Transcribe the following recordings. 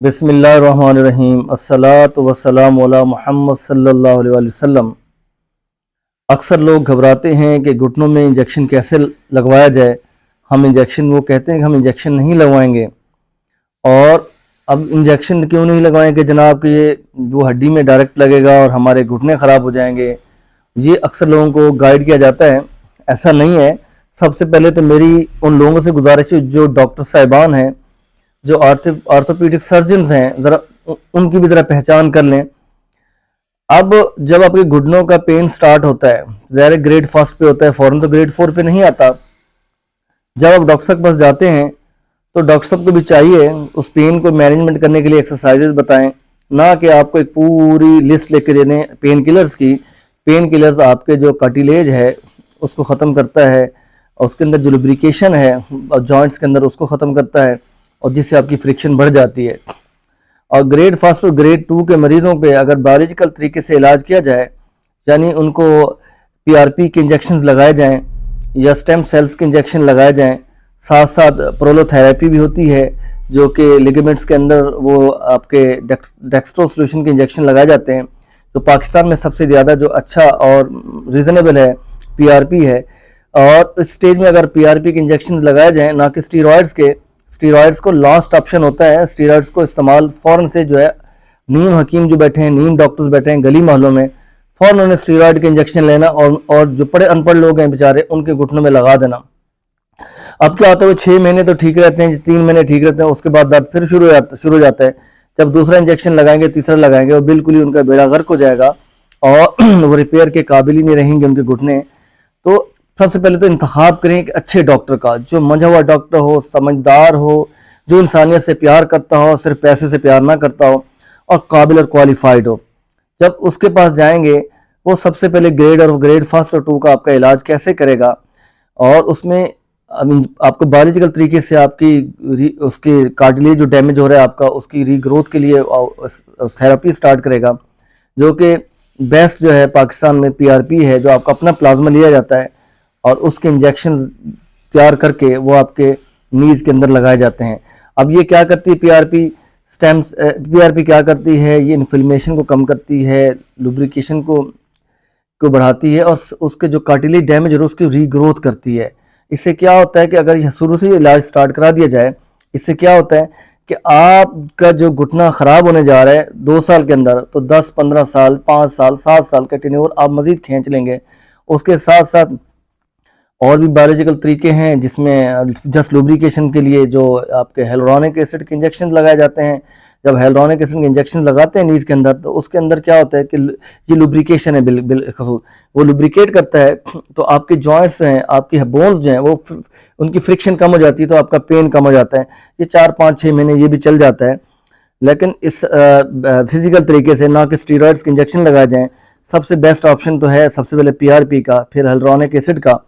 बिस्मिल्लाहिर्रहमानिर्रहीम अस्सलातु वस्सलामु अला मुहम्मद सल्लल्लाहु अलैहि वसल्लम। अक्सर लोग घबराते हैं कि घुटनों में इंजेक्शन कैसे लगवाया जाए। वो कहते हैं कि हम इंजेक्शन नहीं लगवाएंगे। और अब इंजेक्शन क्यों नहीं लगवाएंगे जनाब कि ये वो हड्डी में डायरेक्ट लगेगा और हमारे घुटने ख़राब हो जाएंगे। ये अक्सर लोगों को गाइड किया जाता है, ऐसा नहीं है। सबसे पहले तो मेरी उन लोगों से गुजारिश है जो डॉक्टर साहिबान हैं, जो ऑर्थोपीडिक सर्जन्स हैं, ज़रा उनकी भी ज़रा पहचान कर लें। अब जब आपके घुटनों का पेन स्टार्ट होता है, ज़ाहिर ग्रेड फर्स्ट पे होता है, फ़ौरन तो ग्रेड 4 पे नहीं आता। जब आप डॉक्टर साहब के पास जाते हैं तो डॉक्टर साहब को भी चाहिए उस पेन को मैनेजमेंट करने के लिए एक्सरसाइजेज बताएं, ना कि आपको एक पूरी लिस्ट लेके दे दें पेन किलर्स की। पेन किलर्स आपके जो कार्टिलेज है उसको ख़त्म करता है, और उसके अंदर जो लुब्रिकेशन है जॉइंट्स के अंदर उसको ख़त्म करता है, और जिससे आपकी फ्रिक्शन बढ़ जाती है। और ग्रेड फर्स्ट और ग्रेड 2 के मरीज़ों पे अगर बायोलॉजिकल तरीके से इलाज किया जाए, यानी उनको पीआरपी के इंजेक्शन लगाए जाएं या स्टेम सेल्स के इंजेक्शन लगाए जाएं, साथ साथ प्रोलोथेरेपी भी होती है जो कि लिगामेंट्स के अंदर वो आपके डेक्स्ट्रो सोल्यूशन के इंजेक्शन लगाए जाते हैं। तो पाकिस्तान में सबसे ज़्यादा जो अच्छा और रीज़नेबल है पीआरपी है। और इस स्टेज में अगर पीआरपी के इंजेक्शन लगाए जाएँ, ना कि स्टीरॉयड्स को लास्ट ऑप्शन होता है। स्टीरॉयड्स को इस्तेमाल फ़ौरन से जो है नीम हकीम जो बैठे हैं, नीम डॉक्टर्स बैठे हैं गली मोहल्लों में, फ़ौरन उन्हें स्टीरॉयड के इंजेक्शन लेना और जो पढ़े अनपढ़ लोग हैं बेचारे उनके घुटनों में लगा देना। अब क्या होता है, वो 6 महीने तो ठीक रहते हैं, 3 महीने ठीक रहते हैं, उसके बाद दर्द फिर शुरू हो जाता है। जब दूसरा इंजेक्शन लगाएंगे, तीसरा लगाएंगे, वो बिल्कुल ही उनका बेड़ा गर्क हो जाएगा और वो रिपेयर के काबिल ही नहीं रहेंगे उनके घुटने। तो सबसे पहले तो इंतखाब करें एक अच्छे डॉक्टर का, जो मंझा हुआ डॉक्टर हो, समझदार हो, जो इंसानियत से प्यार करता हो, सिर्फ पैसे से प्यार ना करता हो, और काबिल और क्वालिफाइड हो। जब उसके पास जाएंगे, वो सबसे पहले ग्रेड फर्स्ट और 2 का आपका इलाज कैसे करेगा, और उसमें आपको बायोलॉजिकल तरीके से आपकी उसके कार्टिलेज जो डैमेज हो रहा है आपका, उसकी रीग्रोथ के लिए थेरेपी स्टार्ट करेगा, जो कि बेस्ट जो है पाकिस्तान में पीआरपी है, जो आपका अपना प्लाज्मा लिया जाता है और उसके इंजेक्शन तैयार करके वो आपके नीज के अंदर लगाए जाते हैं। अब ये क्या करती है पीआरपी क्या करती है, ये इन्फ्लेमेशन को कम करती है, लुब्रिकेशन को बढ़ाती है, और उसके जो कार्टिलेज डैमेज है उसकी रीग्रोथ करती है। इससे क्या होता है कि अगर शुरू से इलाज स्टार्ट करा दिया जाए, इससे क्या होता है कि आपका जो घुटना ख़राब होने जा रहा है 2 साल के अंदर, तो 10-15 साल, 5 साल, 7 साल का टेन्योर आप मज़ीद खींच लेंगे। उसके साथ साथ और भी बायोलॉजिकल तरीके हैं जिसमें जस्ट लुब्रिकेशन के लिए जो आपके हेलुरोनिक एसिड के इंजेक्शन लगाए जाते हैं। जब हेलुरोनिक एसिड के इंजेक्शन लगाते हैं नीज के अंदर, तो उसके अंदर क्या होता है कि ये लुब्रिकेशन है, वो लुब्रिकेट करता है, तो आपके जॉइंट्स हैं, आपकी बोन्स जो हैं, वो उनकी फ्रिक्शन कम हो जाती है, तो आपका पेन कम हो जाता है। ये 4-5-6 महीने ये भी चल जाता है। लेकिन इस फिजिकल तरीके से, ना कि स्टीरॉयड्स के इंजेक्शन लगाए जाएँ, सबसे बेस्ट ऑप्शन तो है सबसे पहले पीआरपी का, फिर हेलुरोनिक एसिड का।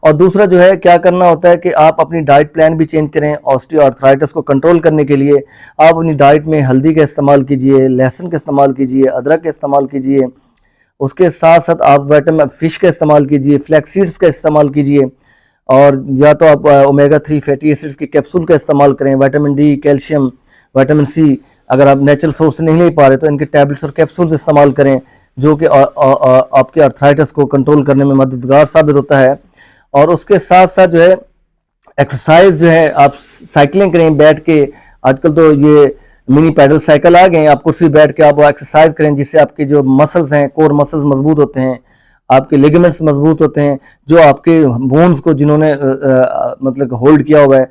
और दूसरा जो है क्या करना होता है कि आप अपनी डाइट प्लान भी चेंज करें। ऑस्टियोआर्थराइटिस को कंट्रोल करने के लिए आप अपनी डाइट में हल्दी का इस्तेमाल कीजिए, लहसुन का इस्तेमाल कीजिए, अदरक का इस्तेमाल कीजिए। उसके साथ साथ आप विटामिन फिश का इस्तेमाल कीजिए, फ्लैक्स सीड्स का इस्तेमाल कीजिए, और या तो आप ओमेगा 3 फैटी एसिड्स के कैप्सूल का इस्तेमाल करें। Vitamin D, calcium, vitamin C अगर आप नेचुरल सोर्स से नहीं ले पा रहे तो इनके टैबलेट्स और कैप्सूल्स इस्तेमाल करें, जो कि आपके अर्थराइटिस को कंट्रोल करने में मददगार साबित होता है। और उसके साथ साथ जो है एक्सरसाइज जो है, आप साइकिलिंग करें बैठ के। आजकल तो ये मिनी पैडल साइकिल आ गए हैं, आप कुर्सी बैठ के आप एक्सरसाइज करें, जिससे आपके जो मसल्स हैं, कोर मसल्स मजबूत होते हैं, आपके लिगामेंट्स मजबूत होते हैं, जो आपके बोन्स को जिन्होंने मतलब होल्ड किया हुआ है,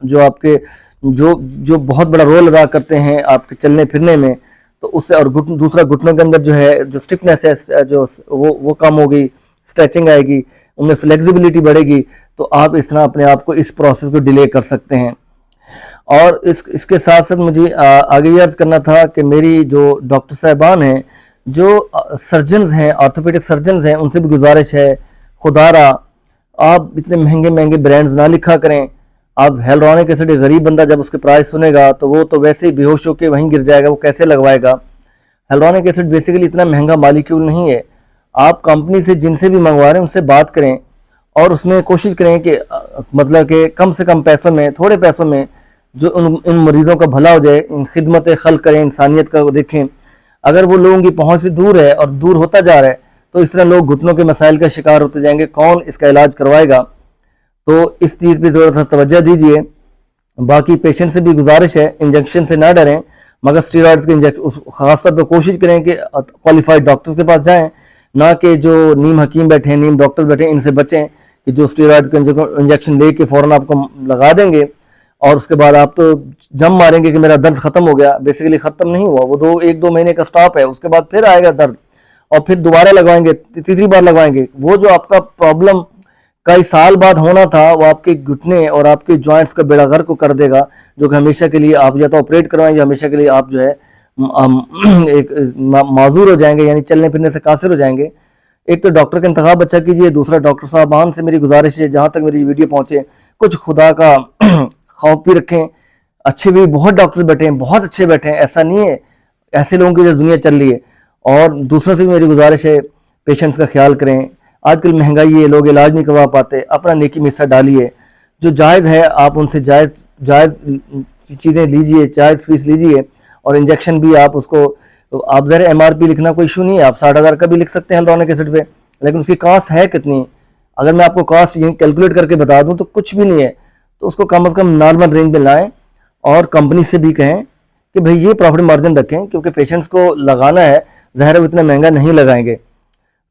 जो आपके जो बहुत बड़ा रोल अदा करते हैं आपके चलने फिरने में, तो उससे। और दूसरा घुटनों के अंदर जो है जो स्टिफनेस है जो वो कम होगी, स्ट्रेचिंग आएगी, उनमें फ्लेक्सिबिलिटी बढ़ेगी, तो आप इस तरह अपने आप को इस प्रोसेस को डिले कर सकते हैं। और इसके साथ साथ मुझे आगे ये अर्ज करना था कि मेरी जो डॉक्टर साहबान हैं, जो सर्जन्स हैं, ऑर्थोपेडिक सर्जन्स हैं, उनसे भी गुजारिश है, खुदारा आप इतने महंगे महंगे ब्रांड्स ना लिखा करें। आप हेलुरोनिक एसिड, गरीब बंदा जब उसके प्राइस सुनेगा तो वो तो वैसे ही बेहोश होकर वहीं गिर जाएगा, वो कैसे लगवाएगा। हेलुरोनिक एसिड बेसिकली इतना महंगा मालिक्यूल नहीं है। आप कंपनी से जिनसे भी मंगवा रहे हैं उनसे बात करें, और उसमें कोशिश करें कि मतलब कि कम से कम पैसों में, थोड़े पैसों में जो इन मरीज़ों का भला हो जाए, इन खिदमत खल्क करें, इंसानियत का देखें। अगर वो लोगों की पहुँच से दूर है और दूर होता जा रहा है तो इस तरह लोग घुटनों के मसाइल का शिकार होते जाएंगे, कौन इसका इलाज करवाएगा? तो इस चीज़ पर ज़रूरत है तवज्जो दीजिए। बाकी पेशेंट से भी गुजारिश है, इंजेक्शन से ना डरें, मगर स्टीरॉइड्स के इंजेक्शन खासतौर पर कोशिश करें कि क्वालिफाइड डॉक्टर्स के पास जाएं, ना कि जो नीम हकीम बैठे हैं, नीम डॉक्टर्स बैठे हैं, इनसे बचें कि जो स्टीरॉइड्स का इंजेक्शन लेके फ़ौरन आपको लगा देंगे और उसके बाद आप तो जम मारेंगे कि मेरा दर्द ख़त्म हो गया। बेसिकली ख़त्म नहीं हुआ, वो 1-2 महीने का स्टॉप है, उसके बाद फिर आएगा दर्द और फिर दोबारा लगवाएंगे, तीसरी बार लगवाएंगे। वो जो आपका प्रॉब्लम कई साल बाद होना था वो आपके घुटने और आपके जॉइंट्स का बेड़ा गर्क को कर देगा, जो कि हमेशा के लिए आप या तो ऑपरेट करवाएं या हमेशा के लिए आप जो है एक माजूर हो जाएंगे, यानी चलने फिरने से कासिर हो जाएंगे। एक तो डॉक्टर का इंतखाब अच्छा कीजिए, दूसरा डॉक्टर साहबान से मेरी गुजारिश है, जहाँ तक मेरी वीडियो पहुँचे कुछ खुदा का खौफ भी रखें। अच्छे भी बहुत डॉक्टर्स बैठे हैं, बहुत अच्छे बैठे हैं, ऐसा नहीं है, ऐसे लोगों की जो दुनिया चल रही है। और दूसरों से भी मेरी गुजारिश है, पेशेंट्स का ख्याल करें। आजकल महंगाई है, लोग इलाज नहीं करवा पाते, अपना नेकी में हिस्सा डालिए, जो जायज़ है आप उनसे जायज़ चीज़ें लीजिए, जायज़ फीस लीजिए। और इंजेक्शन भी आप उसको, तो आप ज़रा MRP लिखना कोई इशू नहीं है, आप 60,000 का भी लिख सकते हैं हिलरोनिक एसिड पे, लेकिन उसकी कास्ट है कितनी? अगर मैं आपको कास्ट यहीं कैलकुलेट करके बता दूं तो कुछ भी नहीं है। तो उसको कम से कम नॉर्मल रेंज में लाएं और कंपनी से भी कहें कि भाई ये प्रॉफिट मार्जिन रखें, क्योंकि पेशेंट्स को लगाना है, ज़ाहिर है इतना महंगा नहीं लगाएंगे।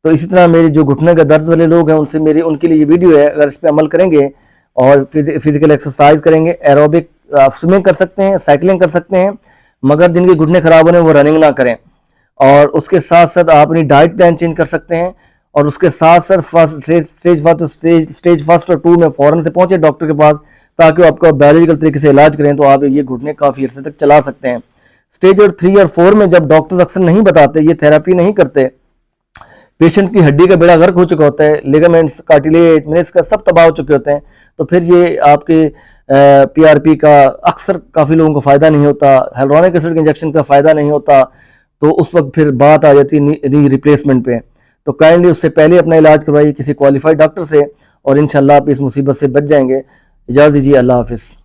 तो इसी तरह मेरे जो घुटने का दर्द वाले लोग हैं उनसे उनके लिए ये वीडियो है, अगर इस पर अमल करेंगे और फिजिकल एक्सरसाइज करेंगे, एरोबिक स्विमिंग कर सकते हैं, साइकिलिंग कर सकते हैं, मगर जिनके घुटने खराब हो रहे हैं वो रनिंग ना करें। और उसके साथ साथ आप अपनी डाइट प्लान चेंज कर सकते हैं, और उसके साथ साथ स्टेज फर्स्ट और 2 में फ़ौरन से पहुंचे डॉक्टर के पास, ताकि वो आपका बायोलॉजिकल तरीके से इलाज करें, तो आप ये घुटने काफ़ी अर्से तक चला सकते हैं। स्टेज 3 और 4 में जब डॉक्टर्स अक्सर नहीं बताते, ये थेरेपी नहीं करते, पेशेंट की हड्डी का बेड़ा गर्क हो चुका होता है, लिगामेंट्स, कार्टिलेज, मेनिस्कस सब तबाह हो चुके होते हैं, तो फिर ये आपके PRP का अक्सर काफ़ी लोगों को फ़ायदा नहीं होता, हाइलुरोनिक एसिड के इंजेक्शन का फ़ायदा नहीं होता, तो उस वक्त फिर बात आ जाती है नी रिप्लेसमेंट पे। तो काइंडली उससे पहले अपना इलाज करवाइए किसी क्वालिफाइड डॉक्टर से, और इंशाल्लाह आप इस मुसीबत से बच जाएंगे। इजाज़त दीजिए, अल्लाह हाफिज़।